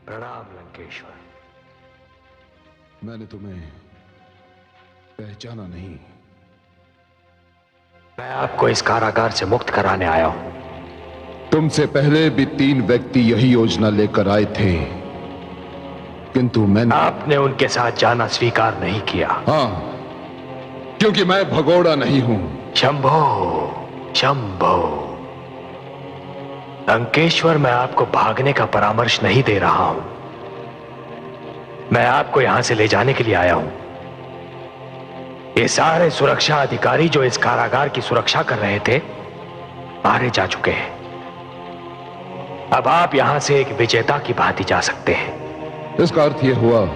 प्रणाम लंकेश्वर। मैंने तुम्हें पहचाना नहीं। मैं आपको इस कारागार से मुक्त कराने आया हूं। तुमसे पहले भी 3 व्यक्ति यही योजना लेकर आए थे, किंतु मैंने आपने उनके साथ जाना स्वीकार नहीं किया। हाँ, क्योंकि मैं भगोड़ा नहीं हूं। शंभो शंभो। लंकेश्वर, मैं आपको भागने का परामर्श नहीं दे रहा हूं। मैं आपको यहां से ले जाने के लिए आया हूं। ये सारे सुरक्षा अधिकारी जो इस कारागार की सुरक्षा कर रहे थे, मारे जा चुके हैं। अब आप यहां से एक विजेता की भांति जा सकते हैं। इसका अर्थ यह हुआ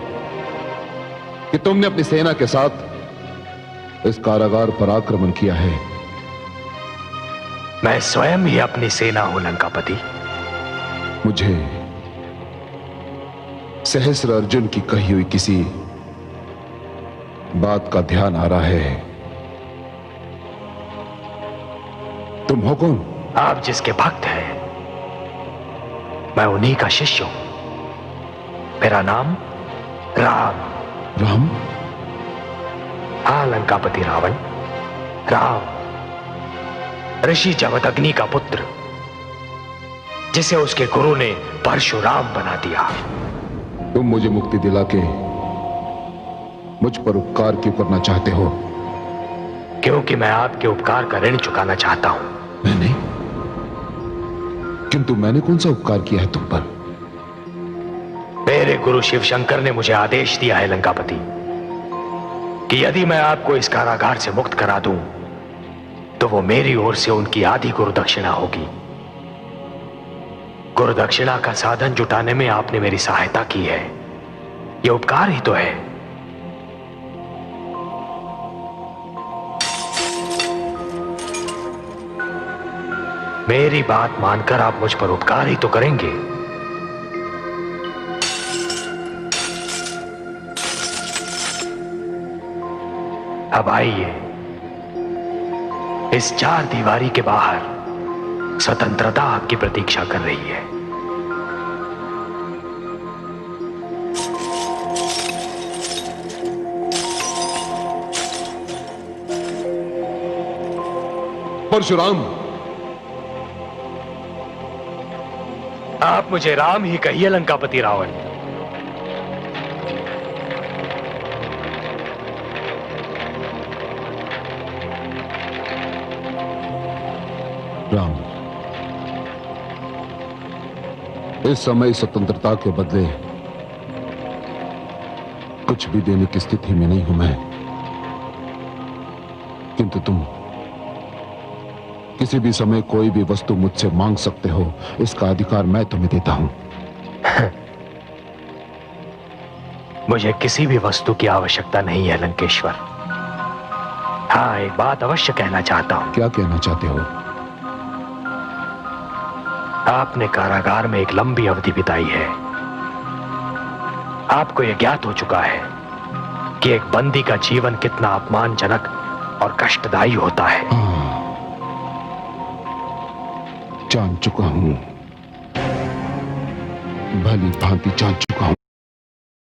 कि तुमने अपनी सेना के साथ इस कारागार पर आक्रमण किया है। मैं स्वयं ही अपनी सेना हूं लंकापति। मुझे सहस्र अर्जुन की कही हुई किसी बात का ध्यान आ रहा है। तुम हो कौन? आप जिसके भक्त हैं, मैं उन्हीं का शिष्य हूं। मेरा नाम राम। राम? हाँ लंकापति रावण, राम, ऋषि जमदग्नि का पुत्र, जिसे उसके गुरु ने परशुराम बना दिया। तुम मुझे मुक्ति दिला के मुझ पर उपकार क्यों करना चाहते हो? क्योंकि मैं आपके उपकार का ऋण चुकाना चाहता हूं। मैंने? किंतु मैंने कौन सा उपकार किया है तुम पर? मेरे गुरु शिव शंकर ने मुझे आदेश दिया है लंकापति कि यदि मैं आपको इस कारागार से मुक्त करा दूं तो वो मेरी ओर से उनकी आधी गुरु दक्षिणा होगी। गुरु दक्षिणा का साधन जुटाने में आपने मेरी सहायता की है, यह उपकार ही तो है। मेरी बात मानकर आप मुझ पर उपकार ही तो करेंगे। अब आइए, इस चार दीवारी के बाहर स्वतंत्रता आपकी प्रतीक्षा कर रही है। परशुराम, आप मुझे राम ही कहिए लंकापति रावण। राम, इस समय स्वतंत्रता के बदले कुछ भी देने की स्थिति में नहीं हूं मैं, किंतु तुम किसी भी समय कोई भी वस्तु मुझसे मांग सकते हो, इसका अधिकार मैं तुम्हें देता हूं। मुझे किसी भी वस्तु की आवश्यकता नहीं है लंकेश्वर। हाँ, एक बात अवश्य कहना चाहता हूं। क्या कहना चाहते हो? आपने कारागार में एक लंबी अवधि बिताई है। आपको यह ज्ञात हो चुका है कि एक बंदी का जीवन कितना अपमानजनक और कष्टदायी होता है। जान चुका हूं, भली भांति जान चुका हूं।